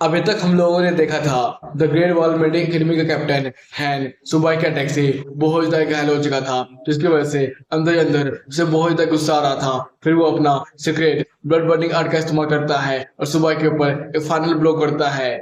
अभी तक हम लोगों ने देखा था the Great wall medic academy का कैप्टन हैन सुबह के अटैक से बहुत ज्यादा घायल हो चुका था, जिसकी वजह से अंदर ही अंदर उसे बहुत ज्यादा गुस्सा आ रहा था। फिर वो अपना सीक्रेट ब्लड बर्निंग आर्ट का इस्तेमाल करता है और सुबह के ऊपर एक फाइनल ब्लो करता है।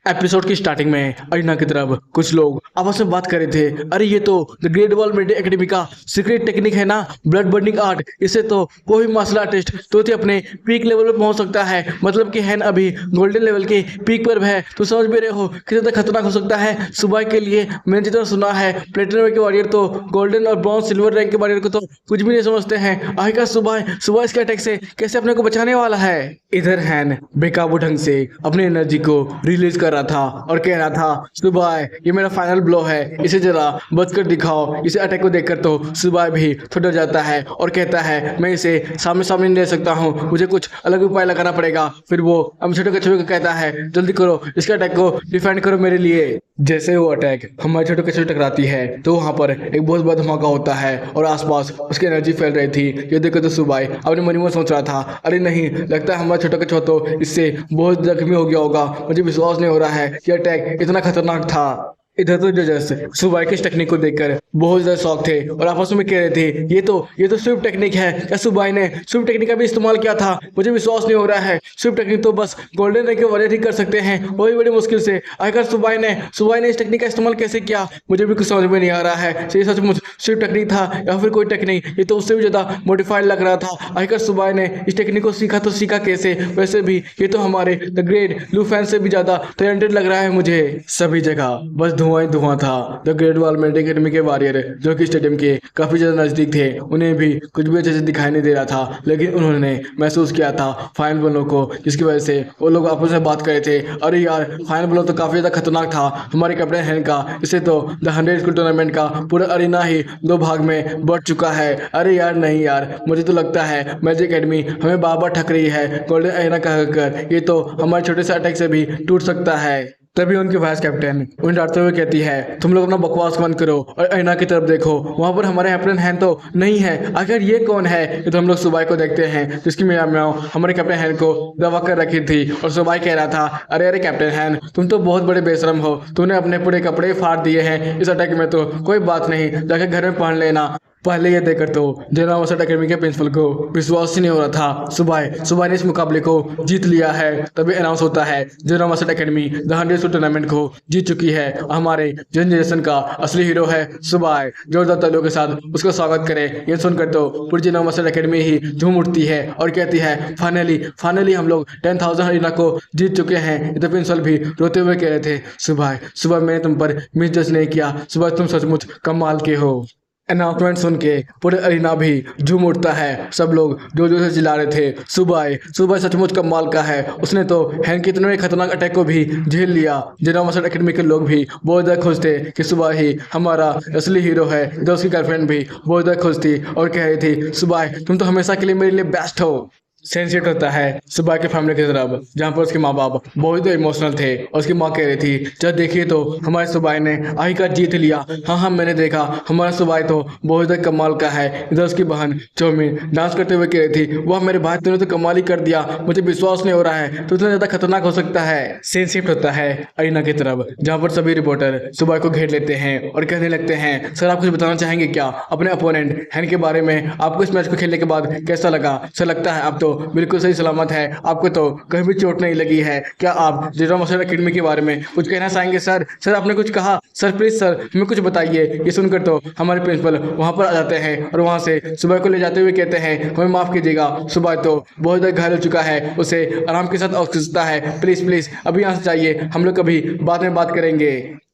एपिसोड की स्टार्टिंग में अरीना की तरफ कुछ लोग आपस में बात कर रहे थे, अरे ये तो the Great wall medic academy का सीक्रेट टेक्निक है ना, ब्लड बर्निंग आर्ट। इससे तो कोई मार्शल आर्टिस्ट तुरंत ही अपने पीक लेवल पर पहुंच सकता है। मतलब कि हैन अभी गोल्डन लेवल के पीक पर है। तो समझ भी रहे हो कितना खतरनाक हो सकता है सुबह के लिए। मैंने जितना सुना है प्लेटिनम के वॉरियर तो गोल्डन और ब्रॉन्ज सिल्वर रैंक के वॉरियर को तो कुछ भी नहीं समझते हैं। आखिरकार सुबह सुबह इसके अटैक से कैसे अपने को बचाने वाला है। इधर हैन बेकाबू ढंग से अपनी एनर्जी को रिलीज कर रहा था और कह रहा था, सुबह ये मेरा फाइनल ब्लो है, इसे जरा बचकर दिखाओ। इसे अटैक को देखकर तो सुबह भी थोड़ा डर जाता है और कहता है, मैं इसे सामने सामने नहीं ले सकता हूँ, मुझे कुछ अलग उपाय लगाना पड़ेगा। फिर वो हम छोटे कछुए को कहता है, जल्दी करो, इसके अटैक को डिफेंड करो मेरे लिए। जैसे वो अटैक हमारे छोटे कछुए टकराती है तो वहां पर एक बहुत बड़ा धमाका होता है और आसपास उसकी एनर्जी फैल रही थी। ये देखो तो सुबह अपने मन में सोच रहा था, अरे नहीं, लगता है हमारा छोटा कछुआ तो इससे बहुत जख्मी हो गया होगा। मुझे विश्वास नहीं हो रहा है कि अटैक इतना खतरनाक था। इधर तो जजेस सुबह की इस टेक्निक को देखकर बहुत ज्यादा शौक थे और आपस में कह रहे थे, ये तो स्विफ्ट टेक्निक है। क्या सुबह ने स्विफ्ट टेक्निक का भी इस्तेमाल किया था? मुझे विश्वास नहीं हो रहा है। स्विफ्ट टेक्निक तो बस गोल्डन रैंक के वॉरियर ही कर सकते हैं, वही बड़ी मुश्किल से। आखिर सुबह ने इस टेक्निक का इस्तेमाल कैसे किया, मुझे भी कुछ समझ में नहीं आ रहा है। ये सचमुच स्विफ्ट टेक्निक था या फिर कोई टेक्निक? ये तो उससे भी ज्यादा मॉडिफाइड लग रहा था। आखिर सुबह ने इस टेक्निक को सीखा तो सीखा कैसे? वैसे भी ये तो हमारे द ग्रेट लू फैन से भी ज्यादा टैलेंटेड लग रहा है मुझे। सभी जगह बस धुआं ही धुआं था। The Great wall medic academy के वॉरियर जो कि स्टेडियम के काफी ज्यादा नजदीक थे, उन्हें भी कुछ भी अच्छे से दिखाई नहीं दे रहा था, लेकिन उन्होंने महसूस किया था फाइनल ब्लो को, जिसकी वजह से वो लोग आपस में बात कर रहे थे, अरे यार फाइनल ब्लो तो काफी ज्यादा खतरनाक था हमारे कैप्टन हैन का। इसे तो द 100 स्कूल टूर्नामेंट का पूरा अरीना ही दो भाग में बढ़ चुका है। अरे यार नहीं यार, मुझे तो लगता है मैजिक एकेडमी हमें बार बार ठक रही है गोल्डन अरीना कहकर। ये तो हमारे छोटे से अटैक से भी टूट सकता है। तभी उनकी वाइस कैप्टन उन्हें डांटते हुए कहती है, तुम लोग अपना बकवास बंद करो और अरीना की तरफ देखो, वहां पर हमारे कैप्टन हैन तो नहीं है। आखिर ये कौन है? ये तो हम लोग सुबह को देखते हैं, जिसकी म्याऊं म्याऊं हमारे कैप्टन हैन को दबा कर रखी थी। और सुबह कह रहा था, अरे अरे कैप्टन हैन, तुम तो बहुत बड़े बेशरम हो, तुमने अपने पूरे कपड़े फाड़ दिए हैं इस अटैक में। तो कोई बात नहीं, जाकर घर में पहन लेना। पहले ये देखकर तो जनरल मास्टर एकेडमी के प्रिंसिपल को विश्वास ही नहीं हो रहा था। सुबह ने इस मुकाबले को जीत लिया है। तभी अनाउंस होता है general master academy the 100 tournament को जीत चुकी है। हमारे जनरेशन का असली हीरो है सुबह। जोरदार तालियों के साथ उसका स्वागत करें। ये सुनकर तो पूरी जनरल मास्टर एकेडमी ही झूम उठती है और कहती है, फाइनली हम लोग 10,000 अरीना को जीत चुके हैं। इधर प्रिंसिपल भी रोते हुए कह रहे थे, सुबह मैंने तुम पर मिसजज नहीं किया, सुबह तुम सचमुच कमाल के हो। अनाउंसमेंट सुन के पूरे अरीना भी झूम उठता है। सब लोग जोर जोर से चिल्ला रहे थे, सुबह सचमुच कमाल का है, उसने तो हैन के इतने खतरनाक अटैक को भी झेल लिया। जनरल मास्टर एकेडमी के लोग भी बहुत ज़्यादा खुश थे कि सुबह ही हमारा असली हीरो है। इधर उसकी गर्लफ्रेंड भी बहुत ज़्यादा खुश थी और कह रही थी, सुबह तुम तो हमेशा के लिए मेरे लिए बेस्ट हो। सेंसिट होता है सुबह के फैमिली की तरफ, जहाँ पर उसके माँ बाप बहुत ही इमोशनल थे और उसकी माँ कह रही थी, जब देखिए तो हमारे सुबह ने आखिरकार जीत लिया। हाँ मैंने देखा, हमारा सुबह तो बहुत ही कमाल का है। इधर उसकी बहन चौमिन डांस करते हुए कह रही थी, वाह मेरे भाई तूने तो कमाल ही कर दिया, मुझे विश्वास नहीं हो रहा है तो इतना ज्यादा खतरनाक हो सकता है। सेंसिट होता है अरीना की तरफ, जहाँ पर सभी रिपोर्टर सुबह को घेर लेते हैं और कहने लगते हैं, सर आप कुछ बताना चाहेंगे क्या अपने अपोनेंट हैन के बारे में? आपको इस मैच को खेलने के बाद कैसा लगा? सर लगता है आप तो बिल्कुल सही सलामत है, आपको तो कहीं भी चोट नहीं लगी है। क्या आप जनरल मास्टर एकेडमी के बारे में कुछ कहना चाहेंगे? सर आपने कुछ कहा, सर प्लीज सर हमें कुछ बताइए। ये सुनकर तो हमारे प्रिंसिपल वहां पर आ जाते हैं और वहां से सुबह को ले जाते हुए कहते हैं, हमें माफ कीजिएगा, सुबह तो बहुत ज्यादा घायल हो चुका है, उसे आराम के साथ आवश्यकता है, प्लीज अभी यहाँ से जाइए, हम लोग कभी बाद में बात करेंगे।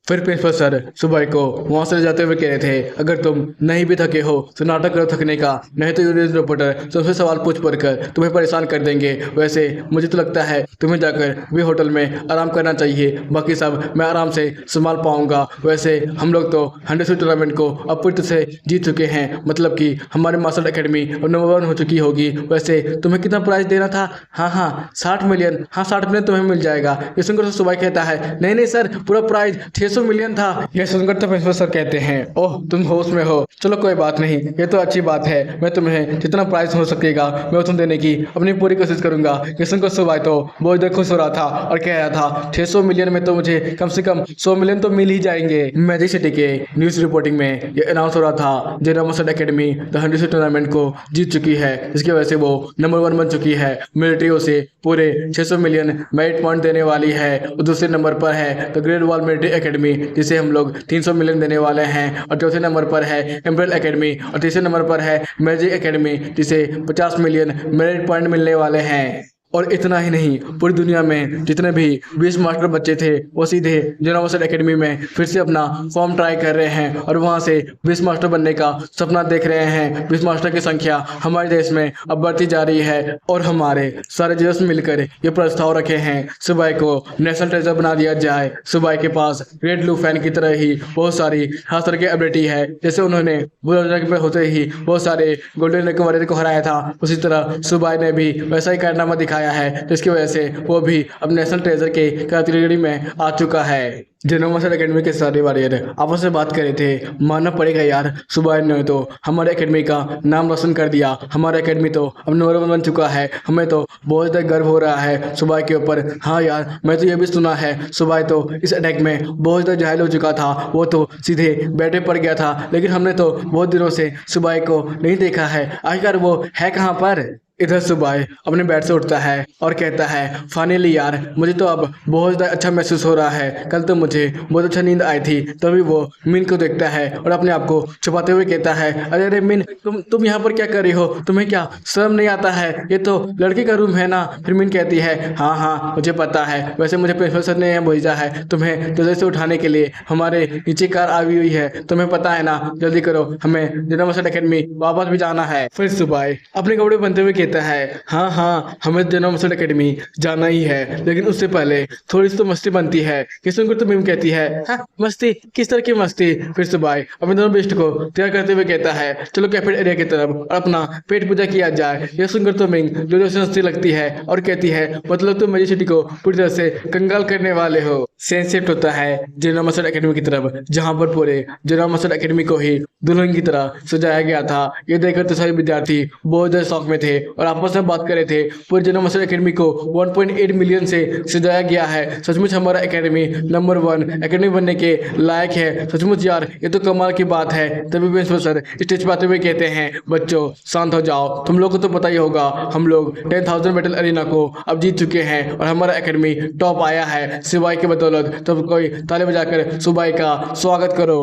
फिर प्रिंसिपल सर सुबह को वहां से ले जाते हुए कह रहे थे, अगर तुम नहीं भी थके हो तो नाटक करो थकने का, नहीं तो यूनियन रिपोर्टर तुमसे सवाल पूछ कर तुम्हें परेशान कर देंगे। वैसे मुझे तो लगता है तुम्हें जाकर भी होटल में आराम करना चाहिए, बाकी सब मैं आराम से संभाल पाऊंगा। वैसे हम लोग तो 100 टूर्नामेंट को अपूर्ति से जीत चुके हैं, मतलब कि हमारे मास्टर एकेडमी अब नंबर 1 हो चुकी होगी। वैसे तुम्हें कितना प्राइज देना था? हाँ 60 मिलियन, हाँ 60 मिलियन तुम्हें मिल जाएगा। ये सुनकर सुबह कहता है, नहीं सर पूरा प्राइज 600 600 मिलियन था। यह सुनकर तो प्रिंसिपल सर कहते हैं, ओह तुम होश में हो, चलो कोई बात नहीं, ये तो अच्छी बात है। मैं तुम्हें जितना प्राइस हो सकेगा मैं तुम देने की अपनी पूरी कोशिश करूंगा। ये सुनकर सुबह तो बहुत ज़्यादा खुश हो रहा था और कह रहा था 600 मिलियन में तो मुझे कम से कम 100 मिलियन तो मिल ही जाएंगे। मैजिक सिटी के न्यूज़ रिपोर्टिंग में ये अनाउंस हो रहा था जेना मसद एकेडमी द 100 टूर्नामेंट को जीत चुकी है, जिसकी वजह से वो नंबर 1 बन चुकी है। मिलिट्री से पूरे 600 मिलियन मेरिट पॉइंट देने वाली है। और दूसरे नंबर पर है the Great Wall Military academy, जिसे हम लोग 300 मिलियन देने वाले हैं। और चौथे नंबर पर है एम्ब्रियल एकेडमी और तीसरे नंबर पर है मैजिक एकेडमी, जिसे 50 मिलियन मेरिट पॉइंट मिलने वाले हैं। और इतना ही नहीं, पूरी दुनिया में जितने भी 20 मास्टर बच्चे थे वो सीधे जेनोमसड एकेडमी में फिर से अपना फॉर्म ट्राई कर रहे हैं और वहां से 20 मास्टर बनने का सपना देख रहे हैं। 20 मास्टर की संख्या हमारे देश में अब बढ़ती जा रही है और हमारे सारे जीएस मिलकर ये प्रस्ताव रखे हैं सुबह को नेशनल ट्रेजर बना दिया जाए। सुबह के पास रेड ब्लू फैन की तरह ही बहुत सारी खास तरह की एबिलिटी है। जैसे उन्होंने में होते ही बहुत सारे गोल्डन वॉरियर को हराया था, उसी तरह सुबह ने भी वैसा ही कारनामा दिखाया है, जिसकी वजह से वो भी अब नेशनल ट्रेजर के कैटेगरी में आ चुका है। जेनोमसड एकेडमी के सारे वॉरियर आपस में बात कर रहे थे, मानना पड़ेगा यार, सुबह ने तो हमारे एकेडमी का नाम रोशन कर दिया। हमारा एकेडमी तो अब नंबर 1 बन चुका है, हमें तो बहुत ज़्यादा गर्व हो रहा है सुबह के ऊपर। हाँ यार, मैं तो ये भी सुना है सुबह तो इस अटैक में बहुत ज़्यादा घायल हो चुका था, वो तो सीधे बेड पे पड़ गया था, लेकिन हमने तो बहुत दिनों से सुबह को नहीं देखा है, आखिर वो है कहाँ पर। इधर सुबह अपने बेड से उठता है और कहता है, फाइनली यार मुझे तो अब बहुत ज़्यादा अच्छा महसूस हो रहा है। कल तो मुझे बहुत अच्छा नींद आई थी। तभी वो मीन को देखता है और अपने आप को छुपाते हुए कहता है, अरे अरे मीन, तुम यहाँ पर क्या कर रही हो? तुम्हें क्या शर्म नहीं आता है? ये तो लड़के का रूम है ना। फिर मीन कहती है, हाँ हाँ मुझे पता है, वैसे मुझे प्रिंसिपल सर ने यहाँ भेजा है तुम्हें जल्दी से उठाने के लिए। हमारे नीचे कार आई हुई है, तुम्हें पता है ना, जल्दी करो, हमें जेनोमसड एकेडमी वापस भी जाना है। फिर सुबह अपने कपड़े पहनते हुए कहता है, हाँ हाँ हमें जेनोमसड एकेडमी जाना ही है, लेकिन उससे पहले थोड़ी सी तो मस्ती बनती है। कि सुनकर तो मीम कहती है, हाँ मस्ती? किस तरह की मस्ती? फिर सुबह अपने दोनों बेस्ट को तैयार करते हुए कहता है, चलो कैफे एरिया की तरफ और अपना पेट पूजा किया जाए। यह सुनकर तो मीम जो से हंसती लगती है और कहती है, मतलब तुम मेरी सिटी को पूरी तरह से कंगाल करने वाले हो। सेंस शिफ्ट होता है जेनोमसड एकेडमी की तरफ, जहाँ पर पूरे जेनोमसड एकेडमी को ही दुल्हन की तरह सजाया गया था। ये देखकर तो सारे विद्यार्थी बहुत ज्यादा शौक में थे और आपस में बात कर रहे थे, पूरे जेनोमसड एकेडमी को 1.8 मिलियन से सजाया गया है। सचमुच हमारा एकेडमी नंबर 1 एकेडमी बनने के लायक है। सचमुच यार ये तो कमाल की बात है। तभी प्रिंसिपल सर स्टेज पर आते हुए कहते हैं, बच्चों शांत हो जाओ, तुम लोग को तो पता ही होगा हम लोग 10,000 बैटल अरीना को अब जीत चुके हैं और हमारा एकेडमी टॉप आया है सिवाय के बदौलत। तो कोई ताली बजाकर सुबह का स्वागत करो।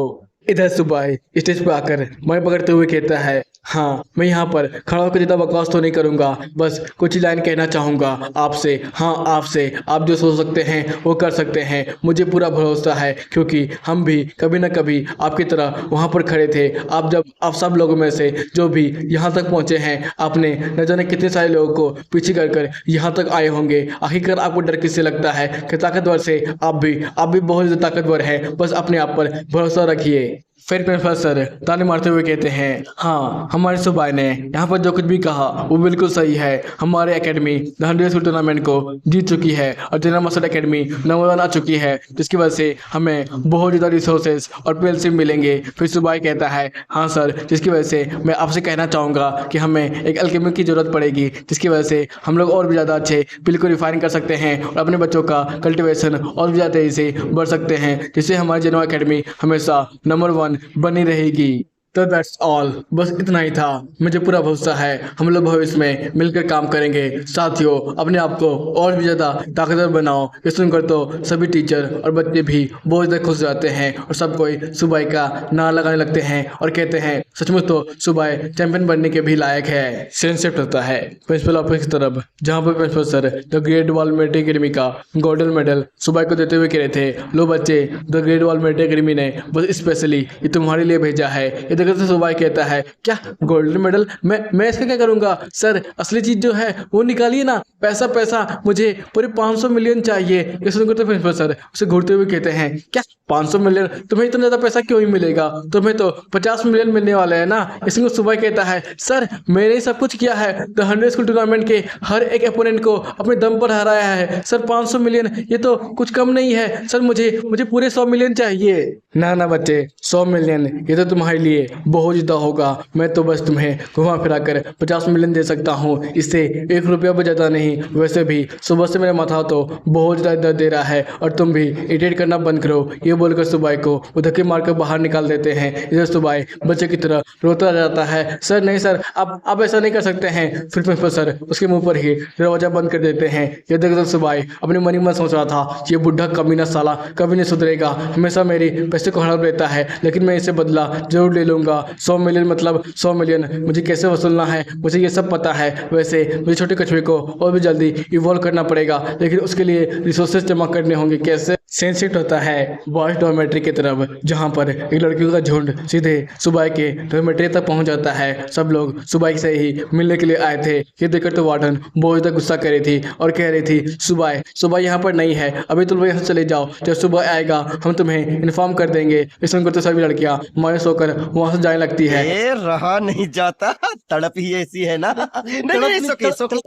इधर सुबह स्टेज पर आकर मैं पकड़ते हुए कहता है, हाँ मैं यहाँ पर खड़ा होकर ज़्यादा बकवास तो नहीं करूँगा, बस कुछ लाइन कहना चाहूँगा आपसे। हाँ आपसे, आप जो सोच सकते हैं वो कर सकते हैं, मुझे पूरा भरोसा है, क्योंकि हम भी कभी ना कभी आपकी तरह वहाँ पर खड़े थे। आप सब लोगों में से जो भी यहाँ तक पहुँचे हैं, आपने न जाने कितने सारे लोगों को पीछे कर यहाँ तक आए होंगे। आखिरकार आपको डर किससे लगता है कि ताकतवर से? आप भी बहुत ज़्यादा ताकतवर है, बस अपने आप पर भरोसा रखिए। फिर प्रिंसिपल सर ताली मारते हुए कहते हैं, हाँ हमारे सुबह ने यहाँ पर जो कुछ भी कहा वो बिल्कुल सही है। हमारे एकेडमी द 100 टूर्नामेंट को जीत चुकी है और जेनोमसड एकेडमी नंबर 1 आ चुकी है, जिसकी वजह से हमें बहुत ज़्यादा रिसोर्सेज और पेल्सी मिलेंगे। फिर सुबह कहता है, हाँ सर, जिसकी वजह से मैं आपसे कहना चाहूँगा कि हमें एक अल्केमी की ज़रूरत पड़ेगी, जिसकी वजह से हम लोग और भी ज़्यादा अच्छे बिल को रिफाइन कर सकते हैं और अपने बच्चों का कल्टिवेशन और भी ज़्यादा तेज़ी से बढ़ सकते हैं, जिससे हमारी जेनो एकेडमी हमेशा नंबर 1 बनी रहेगी। तो दैट्स ऑल, बस इतना ही था। मुझे पूरा भरोसा है हम लोग भविष्य में मिलकर काम करेंगे। साथियों, अपने आप को और भी ज़्यादा ताकतवर बनाओ। ये सुनकर तो सभी टीचर और बच्चे भी बहुत ज़्यादा खुश हो जाते हैं और सब कोई सुबह का नारा लगाने लगते हैं और कहते हैं, सचमुच तो सुबह चैंपियन बनने के भी लायक है। सेंस शिफ्ट होता है प्रिंसिपल ऑफिस की तरफ, जहाँ पर principal sir the Great Wall Military Academy का गोल्डन मेडल सुबह को देते हुए कह रहे थे, लो बच्चे, the Great Wall Military Academy ने बस स्पेशली ये तुम्हारे लिए भेजा है। देखकर तो सुबह कहता है क्या गोल्डन मेडल, मैं इसका क्या करूंगा सर, असली चीज जो है वो निकालिए ना, पैसा पैसा, मुझे पूरे 500 मिलियन चाहिए। ये सुनकर तो प्रिंसिपल सर उसे घूरते हुए कहते हैं क्या 500 मिलियन, तुम्हें इतना ज्यादा पैसा क्यों ही मिलेगा, तुम्हें तो 50 मिलियन मिलने वाला है ना। इसमें सुबह कहता है सर मैंने ही सब कुछ किया है, द 100 स्कूल टूर्नामेंट के हर एक अपोनेंट को अपने दम पर हराया है सर, 500 मिलियन ये तो कुछ कम नहीं है सर, मुझे मुझे पूरे 100 मिलियन चाहिए। ना ना बच्चे, 100 मिलियन ये तो तुम्हारे लिए बहुत ज़्यादा होगा, मैं तो बस तुम्हें घुमा फिरा कर 50 मिलियन दे सकता हूँ, इससे 1 रुपया भी ज़्यादा नहीं। वैसे भी सुबह से मेरा माथा तो बहुत ज़्यादा दर्द दे रहा है और तुम भी इरिटेट करना बंद करो। ये बोलकर सुबह को उधर के मारकर बाहर निकाल देते हैं। इधर सुबह बच्चे की तरह रोता जाता है, सर नहीं सर, आप ऐसा नहीं कर सकते हैं। फिर प्रिंसिपल सर उसके मुंह पर ही दरवाजा बंद कर देते हैं। ये देखकर सुबह अपने मन ही मन सोच रहा था ये बुढ़ा कमीना साला कभी नहीं सुधरेगा, हमेशा मेरी पैसे को हड़प लेता है, लेकिन मैं इसे बदला जरूर ले लूंगा। 100 मिलियन मतलब 100 मिलियन, मुझे कैसे वसूलना है मुझे ये सब पता है। वैसे मुझे छोटे कछुए को और भी जल्दी इवॉल्व करना पड़ेगा, लेकिन उसके लिए रिसोर्सेज जमा करने होंगे। कैसे? सीन शिफ्ट होता है बॉयज डॉर्मेट्री की तरफ, जहाँ पर एक लड़कियों का झुंड सीधे सुबह के डॉर्मेट्री तक पहुंच जाता है। सब लोग सुबह से ही मिलने के लिए आए थे। ये देखकर तो वार्डन बहुत ज़्यादा गुस्सा कर रही थी और कह रही थी सुबह सुबह यहाँ पर नहीं है, अभी तुम लोग यहाँ से चले जाओ, जब सुबह आएगा हम तुम्हें इन्फॉर्म कर देंगे। इस सुनकर तो सभी लड़कियां मायूस होकर वहां से जाने लगती है। रहा नहीं जाता, तड़प ही ऐसी है ना।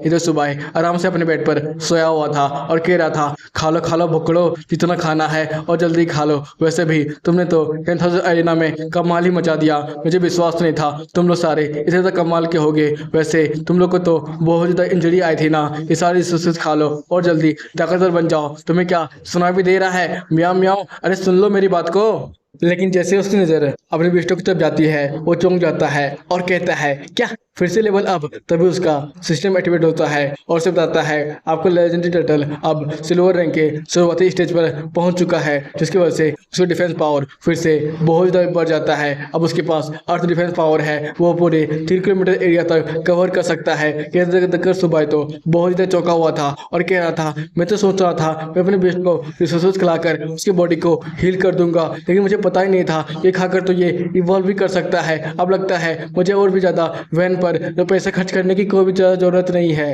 इधर सुबह आराम से अपने बेड पर सोया हुआ था और कह रहा था खा लो भुक्कड़ो, जितना खाना है और जल्दी खा लो। वैसे भी तुमने तो 10,000 अरेना में कमाल ही मचा दिया, मुझे विश्वास नहीं था तुम लोग सारे इतने ज़्यादा कमाल के होगे। वैसे तुम लोग को तो बहुत ज़्यादा इंजरी आई थी ना, ये सारी रिसोर्सेज खा लो और जल्दी ताकतवर बन जाओ। तुम्हें क्या सुना भी दे रहा है म्याऊं म्याऊं, अरे सुन लो मेरी बात को। लेकिन जैसे उसकी नजर अपने बिस्टों की तरफ जाती है वो चौंक जाता है और कहता है क्या फिर से लेवल अप। तभी उसका सिस्टम एक्टिवेट होता है और उसे बताता है आपका लेजेंडरी टर्टल अब सिल्वर रैंक के शुरुआती स्टेज पर पहुंच चुका है, जिसकी वजह से उसकी डिफेंस पावर फिर से बहुत ज़्यादा बढ़ जाता है। अब उसके पास अर्थ डिफेंस पावर है, वो पूरे 3 किलोमीटर एरिया तक कवर कर सकता है। कहकर सुबह तो बहुत ज़्यादा चौंका हुआ था और कह रहा था मैं तो सोच रहा था मैं अपने बेस्ट को रिसोर्सेज खिलाकर उसकी बॉडी को हील कर दूंगा, लेकिन मुझे पता ही नहीं था ये खाकर तो ये इवॉल्व भी कर सकता है। अब लगता है मुझे और भी ज़्यादा वैन पर जो पैसे खर्च करने की कोई भी ज़्यादा ज़रूरत नहीं है।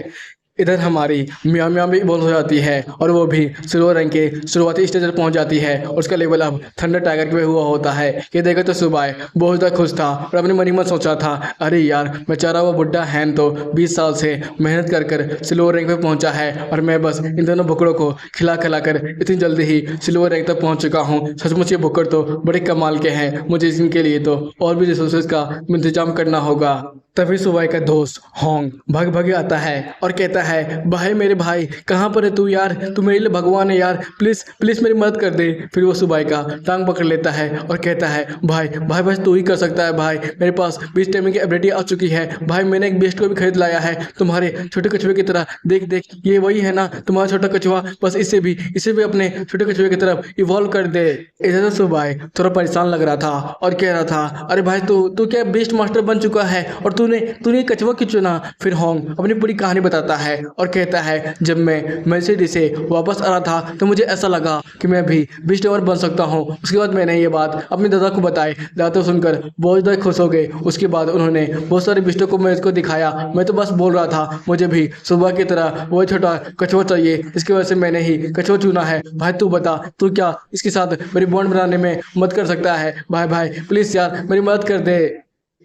इधर हमारी म्याऊं म्याऊं भी इवॉल्व हो जाती है और वो भी सिल्वर रैंक के शुरुआती स्टेज पर पहुंच जाती है और उसका लेवल अब थंडर टाइगर के हुआ होता है। ये देखकर तो सुबह बहुत ज़्यादा खुश था और अपने मन ही मन सोचा था अरे यार बेचारा वो बुढ़ा हैन तो 20 साल से मेहनत कर कर सिल्वर रैंक पे पहुंचा है और मैं बस इन दोनों बुकड़ों को खिला कर इतनी जल्दी ही सिल्वर रैंक तक पहुँच चुका हूँ। सचमुच ये बुकड़ तो बड़े कमाल के हैं, मुझे इनके लिए तो और भी रिसोर्सेज का इंतजाम करना होगा। तभी सुबह का दोस्त होंग भाग भाग आता है और कहता है भाई मेरे भाई कहाँ पर है तू यार, तू मेरे लिए भगवान है यार, प्लीज़ प्लीज़ मेरी मदद कर दे। फिर वो सुबह का टांग पकड़ लेता है और कहता है भाई भाई बस तू ही कर सकता है भाई, मेरे पास बीस्ट टाइमिंग की एबिलिटी आ चुकी है भाई, मैंने एक बेस्ट को भी खरीद लाया है तुम्हारे छोटे कछुए की तरह, देख देख ये वही है ना तुम्हारा छोटा कछुआ, बस इसे भी अपने छोटे कछुए की तरफ इवॉल्व कर दे। इधर तो सुबह थोड़ा परेशान लग रहा था और कह रहा था अरे भाई तू क्या बेस्ट मास्टर बन चुका है और तूने कछुआ क्यों चुना। फिर होंग अपनी पूरी कहानी बताता है और कहता है जब मैं मर्सिडी से वापस आ रहा था तो मुझे ऐसा लगा कि मैं भी बीस्ट ओवर बन सकता हूँ। उसके बाद मैंने ये बात अपने दादा को बताई, दादा तो सुनकर बहुत ज़्यादा खुश हो गए। उसके बाद उन्होंने बहुत सारे बिस्टों को मेरे दिखाया, मैं तो बस बोल रहा था मुझे भी सुबह की तरह वो छोटा कछुआ चाहिए, इसकी वजह से मैंने ही कछुआ चुना है। भाई तू बता तू क्या इसके साथ मेरी बॉन्ड बनाने में मदद कर सकता है, भाई भाई प्लीज़ यार मेरी मदद कर दे।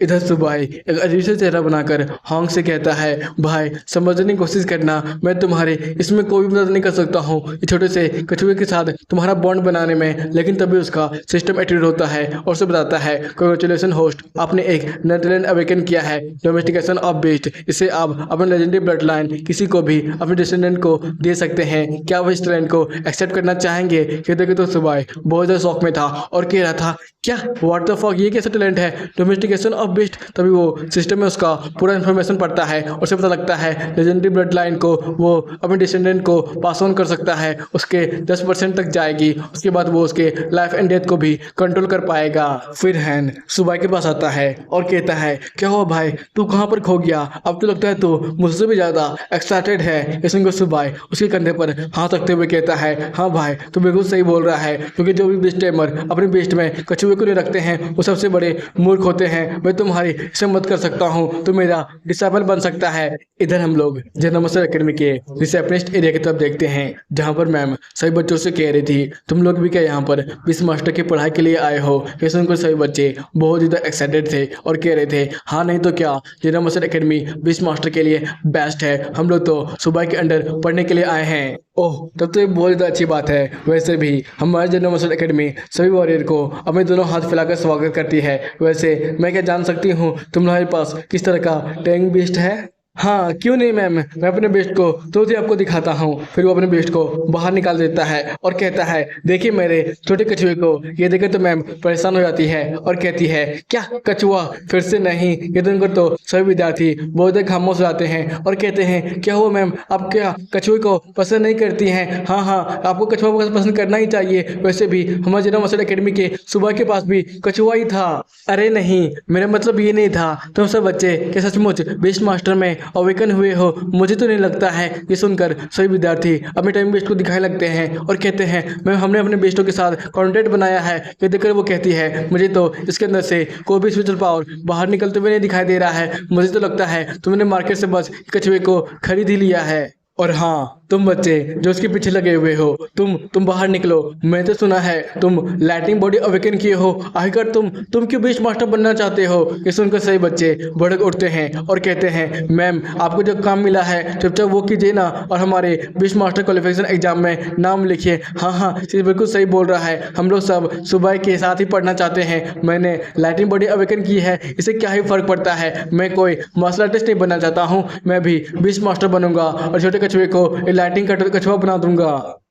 इधर सुबह एक अजीब से चेहरा बनाकर होंग से कहता है भाई समझने की कोशिश करना, मैं तुम्हारे इसमें कोई मदद नहीं कर सकता हूँ इस छोटे से कछुए के साथ तुम्हारा बॉन्ड बनाने में। लेकिन तभी उसका सिस्टम एक्टिवेट होता है और उसे बताता है कांग्रेचुलेशन होस्ट, आपने एक नया टैलेंट अवेकन किया है, डोमेस्टिकेशन ऑफ बीस्ट। इसे आप अपने लेजेंडरी ब्लड लाइन किसी को भी अपने डिसेंडेंट को दे सकते हैं, क्या आप इस टैलेंट को एक्सेप्ट करना चाहेंगे। ये देखे तो सुबह बहुत ज़्यादा शौक में था और कह रहा था क्या व्हाट द फक ये कैसा टैलेंट है, डोमेस्टिकेशन ऑफ बेस्ट। तभी वो सिस्टम में उसका पूरा इन्फॉर्मेशन पड़ता है और उसे पता लगता है लेजेंडरी ब्लड लाइन को वो अपने डिसेंडेंट को पास ऑन कर सकता है, उसके 10% तक जाएगी। उसके बाद वो उसके लाइफ एंड डेथ को भी कंट्रोल कर पाएगा। फिर हैन सुबह के पास आता है और कहता है, क्या हुआ भाई, तू कहाँ पर खो गया? अब तो लगता है तू मुझसे भी ज्यादा एक्साइटेड है। ये सुनकर सुबह उसके कंधे पर हाथ रखते हुए कहता है, हाँ भाई तू बिल्कुल सही बोल रहा है, क्योंकि जो भी बेस्ट टाइमर अपने बेस्ट में कछुए को नहीं रखते हैं वो सबसे बड़े मूर्ख होते हैं। मैं तुम्हारी हिम्मत कर सकता हूँ, तो मेरा डिसाइपल बन सकता है। इधर हम लोग जनरल मास्टर एकेडमी के रिसेप्शनिस्ट एरिया की तरफ देखते हैं, जहाँ पर मैम सभी बच्चों से कह रही थी, तुम लोग भी क्या यहाँ पर बीस्ट मास्टर की पढ़ाई के लिए आए हो? ये सुनकर सभी बच्चे बहुत ज़्यादा एक्साइटेड थे और कह रहे थे, हाँ नहीं तो क्या, general master academy beast master के लिए बेस्ट है, हम लोग तो सुबह के अंडर पढ़ने के लिए आए हैं। ओह, तब तो ये बहुत ज़्यादा अच्छी बात है। वैसे भी हमारे जनरल मास्टर एकेडमी सभी वॉरियर को अपने दोनों हाथ फैलाकर स्वागत करती है। वैसे मैं क्या जान सकती हूँ तुम्हारे पास किस तरह का टैंक बीस्ट है? हाँ क्यों नहीं मैम, मैं अपने बेस्ट को तुरंत ही आपको दिखाता हूँ। फिर वो अपने बेस्ट को बाहर निकाल देता है और कहता है, देखिए मेरे छोटे कछुए को। ये देखकर तो मैम परेशान हो जाती है और कहती है, क्या कछुआ? फिर से नहीं। ये देखकर तो सभी विद्यार्थी बहुत ज़्यादा खामोश हो जाते हैं और कहते हैं, क्या हुआ मैम, आप क्या कछुए को पसंद नहीं करती हैं? हाँ हाँ, आपको कछुआ को पसंद करना ही चाहिए। वैसे भी हमारे जनरल मास्टर एकेडमी के सुबह के पास भी कछुआ ही था। अरे नहीं, मेरा मतलब ये नहीं था। तुम सब बच्चे क्या सचमुच बेस्ट मास्टर में अवेकन हुए हो? मुझे तो नहीं लगता है। ये सुनकर सभी विद्यार्थी अपने टाइम बेस्ट को दिखाने लगते हैं और कहते हैं, मैम हमने अपने बेस्टों के साथ कॉन्टैक्ट बनाया है। ये देखकर वो कहती है, मुझे तो इसके अंदर से कोई भी स्पेशल पावर बाहर निकलते हुए नहीं दिखाई दे रहा है। मुझे तो लगता है तुमने मार्केट से बस कछुए को खरीद ही लिया है। और हाँ, तुम बच्चे जो उसके पीछे लगे हुए हो, तुम बाहर निकलो। मैं तो सुना है तुम लाइटिंग बॉडी अवेकन किए हो, आखिर तुम क्यों बीस्ट मास्टर बनना चाहते हो? ये सुनकर सही बच्चे भड़क उठते हैं और कहते हैं, मैम आपको जो काम मिला है चुपचाप वो कीजिए ना और हमारे बीस्ट मास्टर क्वालिफिकेशन एग्जाम में नाम लिखिए। हाँ हाँ, ये बिल्कुल सही बोल रहा है, हम लोग सब सुबह के साथ ही पढ़ना चाहते हैं। मैंने लाइटिंग बॉडी अवेकन की है, इससे क्या ही फर्क पड़ता है? मैं कोई मार्शल आर्टिस्ट नहीं बनना चाहता हूँ, मैं भी बीस्ट मास्टर बनूंगा और छोटे कछुए को लाइटिंग का कछुआ बना दूंगा।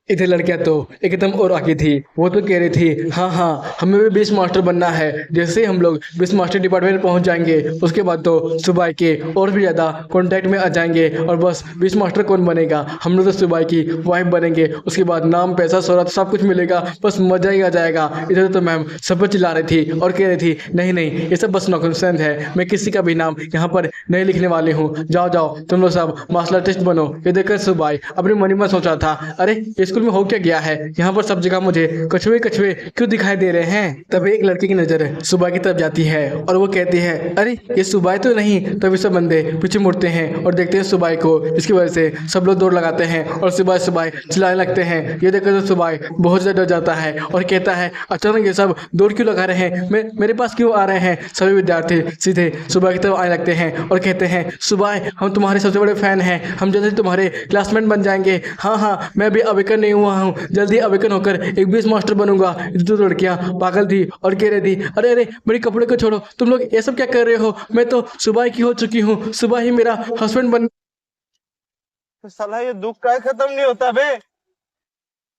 इधर लड़कियां तो एकदम और आगे थी। वो तो कह रही थी, हाँ हाँ हमें भी बीस्ट मास्टर बनना है। जैसे ही हम लोग बीस्ट मास्टर डिपार्टमेंट में पहुंच जाएंगे उसके बाद तो सुबह के और भी ज़्यादा कॉन्टैक्ट में आ जाएंगे और बस बीस्ट मास्टर कौन बनेगा? हम लोग तो सुबह की वाइफ बनेंगे, उसके बाद नाम पैसा शोहरत सब कुछ मिलेगा, बस मजा ही आ जाएगा। इधर तो मैम सब कुछ चिल्ला रही थी और कह रही थी, नहीं नहीं ये सब बस नॉनसेंस है, मैं किसी का भी नाम यहाँ पर नहीं लिखने वाली हूँ। जाओ जाओ तुम लोग सब मार्शल आर्टिस्ट बनो। ये देखकर सुबह अपने मन में सोच रहा था, अरे स्कूल में हो क्या गया है, यहाँ पर सब जगह मुझे कछुए कछुए क्यों दिखाई दे रहे हैं? तभी एक लड़की की नजर सुबह की तरफ जाती है और वो कहती है, अरे ये सुबह तो नहीं। तभी सब बंदे पीछे मुड़ते हैं और देखते हैं सुबह को। इसकी वजह से सब लोग दौड़ लगाते हैं और सुबह सुबह चिल्लाने लगते हैं। ये देखकर तो सुबह बहुत ज्यादा डर जाता है और कहता है, अचानक ये सब दौड़ क्यों लगा रहे हैं, मेरे पास क्यों आ रहे हैं? सभी विद्यार्थी सीधे सुबह की तरफ आने लगते हैं और कहते हैं, सुबह हम तुम्हारे सबसे बड़े फैन हैं, हम जल्दी तुम्हारे क्लासमेट बन जाएंगे। हाँ हाँ, मैं भी अवेकन नहीं हुआ हूँ, जल्दी अवेकन होकर एक बीस्ट मास्टर बनूंगा। जो लड़कियां पागल थी और कह रही थी, अरे अरे मेरे कपड़े को छोड़ो, तुम लोग ये सब क्या कर रहे हो? मैं तो सुबह की हो चुकी हूँ, सुबह ही मेरा हस्बैंड बन। साला ये दुख का खत्म नहीं होता बे।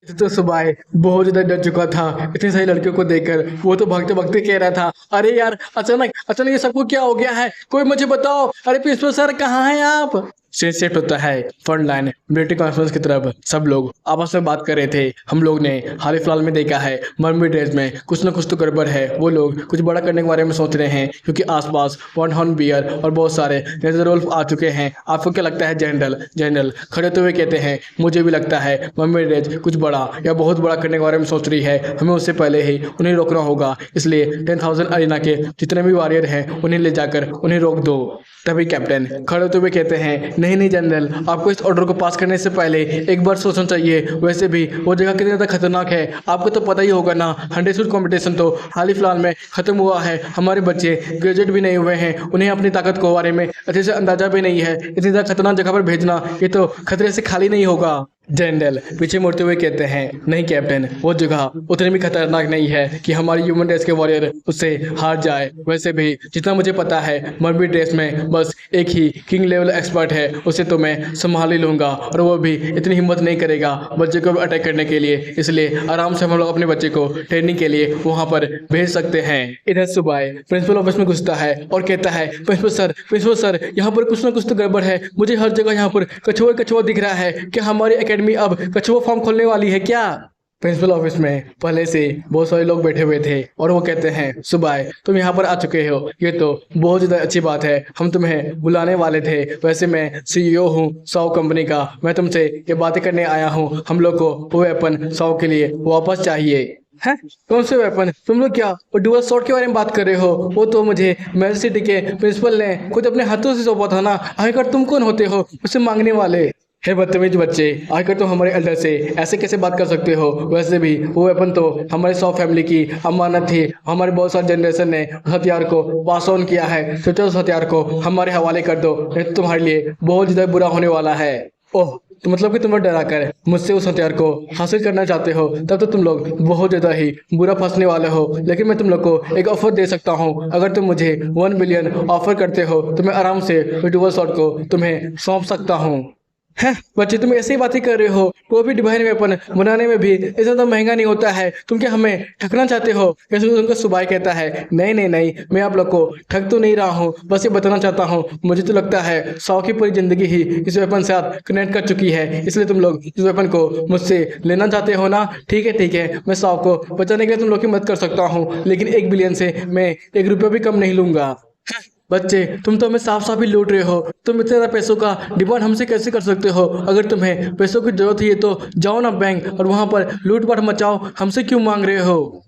तो सुबह बहुत ज्यादा डर चुका था इतनी सारी लड़कियों को देखकर। वो तो भागते भागते कह रहा था, अरे यार अचानक ये सबको क्या हो गया है, कोई मुझे बताओ। अरे प्रिंसिपल सर कहाँ हैं आप? सीन शिफ्ट होता है फ्रंट लाइन मिलिट्री कॉन्फ्रेंस की तरफ। सब लोग आपस में बात कर रहे थे। हम लोग ने हाल ही फिलहाल में देखा है मर्मी ड्रेस में कुछ ना कुछ तो गड़बड़ है। वो लोग कुछ बड़ा करने के बारे में सोच रहे हैं क्योंकि आसपास वन हॉर्न बियर और बहुत सारे नेजरवुल्फ आ चुके हैं। आपको क्या लगता है जनरल खड़े होते हुए कहते हैं, मुझे भी लगता है मर्मी ड्रेस कुछ बड़ा या बहुत बड़ा करने के बारे में सोच रही है। हमें उससे पहले ही उन्हें रोकना होगा, इसलिए 10,000 अरीना के जितने भी वॉरियर हैं उन्हें ले जाकर उन्हें रोक दो। तभी कैप्टन खड़े होते हुए कहते हैं, नहीं जनरल, आपको इस ऑर्डर को पास करने से पहले एक बार सोचना चाहिए। वैसे भी वो जगह कितनी ज़्यादा खतरनाक है आपको तो पता ही होगा ना। 100 शूट कॉम्पिटिशन तो हाल ही फिलहाल में खत्म हुआ है। हमारे बच्चे ग्रेजुएट भी नहीं हुए हैं, उन्हें अपनी ताकत के बारे में अच्छे से अंदाजा भी नहीं है। इतनी ज़्यादा खतरनाक जगह पर भेजना ये तो खतरे से खाली नहीं होगा। जनरल पीछे मुड़ते हुए कहते हैं, नहीं कैप्टन, वो जगह उतनी भी खतरनाक नहीं है कि हमारी ह्यूमन रेस के वॉरियर उससे हार जाए। वैसे भी जितना मुझे पता है, मर्मी रेस में बस एक ही किंग लेवल एक्सपर्ट है, उसे तो मैं संभाल ही लूंगा, और वो भी इतनी हिम्मत नहीं करेगा बच्चे को अटैक करने के लिए। इसलिए आराम से हम लोग अपने बच्चे को ट्रेनिंग के लिए वहाँ पर भेज सकते हैं। इधर सुबह प्रिंसिपल ऑफिस में घुसता है और कहता है, प्रिंसिपल सर, यहाँ पर कुछ ना कुछ तो गड़बड़ है। मुझे हर जगह यहाँ पर कछुआ कछुआ दिख रहा है। क्या हमारी एकेडमी अब कछुआ फार्म खोलने वाली है क्या? प्रिंसिपल ऑफिस में पहले से बहुत सारे लोग बैठे हुए थे और वो कहते हैं, सुबह तुम यहाँ पर आ चुके हो, ये तो बहुत ज़्यादा अच्छी बात है। हम तुम्हें बुलाने वाले थे। वैसे मैं सीईओ हूँ 100 कंपनी का। मैं तुमसे ये बातें करने आया हूँ। हम लोग को वो वेपन 100 के लिए वापस चाहिए। हैं? कौन से वेपन? तुम लोग क्या वो डुअल शॉट के बारे में बात कर रहे हो? वो तो मुझे मेल सिटी के प्रिंसिपल ने खुद अपने हाथों से सौंपा था ना। आखिरकार तुम कौन होते हो उसे मांगने वाले? हे बदतमीज बच्चे, आखिर तुम हमारे एल्डर से ऐसे कैसे बात कर सकते हो? वैसे भी वो वेपन तो हमारे 100 फैमिली की अमानत थी। हमारे बहुत सारे जनरेशन ने उस हथियार को पास ऑन किया है। सोचो उस हथियार को हमारे हवाले कर दो, नहीं तो तुम्हारे लिए बहुत ज़्यादा बुरा होने वाला है। ओह, तो मतलब कि तुम लोग डरा कर मुझसे उस हथियार को हासिल करना चाहते हो? तब तो तुम लोग बहुत ज़्यादा ही बुरा फंसने वाले हो। लेकिन मैं तुम लोग को एक ऑफर दे सकता हूँ। अगर तुम मुझे 1 बिलियन ऑफर करते हो तो मैं आराम से डुअल शॉट को तुम्हें सौंप सकता हूँ। है बच्चे, तुम ऐसी बातें कर रहे हो? वो भी डिवाइन वेपन बनाने में भी इतना तो महंगा नहीं होता है। तुम क्या हमें ठगना चाहते हो? कैसे तुमको सुबह कहता है, नहीं नहीं नहीं, मैं आप लोग को ठग तो नहीं रहा हूँ, बस ये बताना चाहता हूँ। मुझे तो लगता है 100 की पूरी जिंदगी ही इस वेपन से आप कनेक्ट कर चुकी है, इसलिए तुम लोग इस वेपन को मुझसे लेना चाहते हो ना? ठीक है, मैं 100 को बचाने के लिए तुम लोग की मदद कर सकता हूँ, लेकिन 1 बिलियन से मैं 1 रुपया भी कम नहीं लूंगा। बच्चे, तुम तो हमें साफ साफ ही लूट रहे हो। तुम इतने ज़्यादा पैसों का डिमांड हमसे कैसे कर सकते हो? अगर तुम्हें पैसों की जरूरत है तो जाओ ना बैंक और वहां पर लूटपाट मचाओ। हमसे क्यों मांग रहे हो?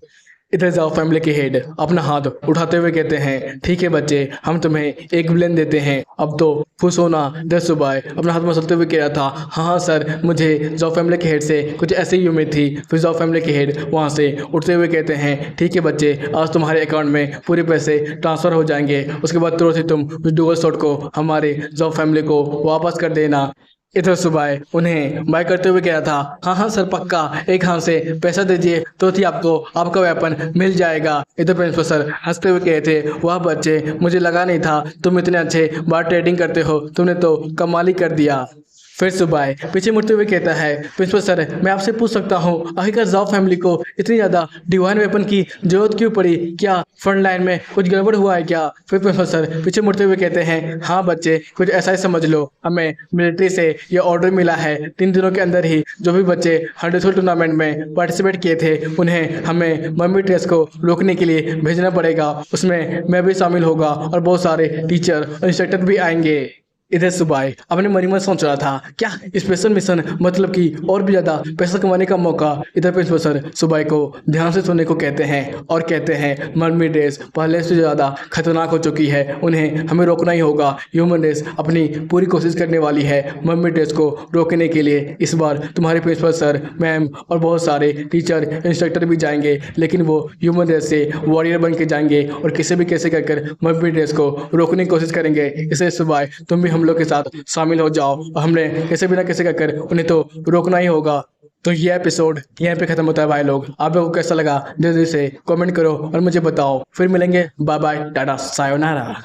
इधर जाओ फैमिली के हेड अपना हाथ उठाते हुए कहते हैं, ठीक है बच्चे, हम तुम्हें 1 बिलियन देते हैं। अब तो खुश होना। इधर सुबह अपना हाथ मसलते हुए कह रहा था, हाँ सर, मुझे जाओ फैमिली के हेड से कुछ ऐसी ही उम्मीद थी। फिर जाओ फैमिली के हेड वहाँ से उठते हुए कहते हैं, ठीक है बच्चे, आज तुम्हारे अकाउंट में पूरे पैसे ट्रांसफ़र हो जाएंगे। उसके बाद तुरंत ही तुम डुअल शॉट को हमारे जाओ फैमिली को वापस कर देना। इधर सुबह उन्हें बाय करते हुए कह रहा था, हाँ सर, पक्का, एक हाथ से पैसा दीजिए तो ही आपको आपका वेपन मिल जाएगा। इधर प्रिंसिपल सर हंसते हुए कहे थे, वाह बच्चे, मुझे लगा नहीं था तुम इतने अच्छे बार ट्रेडिंग करते हो। तुमने तो कमाल ही कर दिया। फिर सुबह पीछे मुड़ते हुए कहता है, प्रिंसिपल सर, मैं आपसे पूछ सकता हूँ, आखिरकार जाओ फैमिली को इतनी ज़्यादा डिवाइन वेपन की जरूरत क्यों पड़ी? क्या फ्रंट लाइन में कुछ गड़बड़ हुआ है क्या? फिर प्रिंसिपल सर पीछे मुड़ते हुए कहते हैं, हाँ बच्चे, कुछ ऐसा ही समझ लो। हमें मिलिट्री से ये ऑर्डर मिला है, 3 दिनों के अंदर ही जो भी बच्चे 100 टूर्नामेंट में पार्टिसिपेट किए थे उन्हें हमें मम्मी टेस्ट को रोकने के लिए भेजना पड़ेगा। उसमें मैं भी शामिल होगा और बहुत सारे टीचर और इंस्ट्रक्टर भी आएंगे। इधर सुबह अपने मन में सोच रहा था, क्या स्पेशल मिशन मतलब कि और भी ज़्यादा पैसा कमाने का मौका। इधर प्रिंसिपल सर सुबह को ध्यान से सुनने को कहते हैं और कहते हैं, मर्मी रेस पहले से ज़्यादा खतरनाक हो चुकी है, उन्हें हमें रोकना ही होगा। ह्यूमन रेस अपनी पूरी कोशिश करने वाली है मर्मी रेस को रोकने के लिए। इस बार तुम्हारे प्रिंसिपल सर, मैम और बहुत सारे टीचर इंस्ट्रक्टर भी जाएंगे, लेकिन वो ह्यूमन रेस से वॉरियर बन के जाएंगे और किसी भी कैसे कर मर्मी रेस को रोकने की कोशिश करेंगे। इसे सुबह तुम भी हम लोग के साथ शामिल हो जाओ और हमने कैसे भी ना कैसे कर उन्हें तो रोकना ही होगा। तो ये एपिसोड यहाँ पे खत्म होता है भाई लोग। आप लोगों को कैसा लगा जल्दी से कमेंट करो और मुझे बताओ। फिर मिलेंगे, बाय बाय, टाटा, सायोनारा।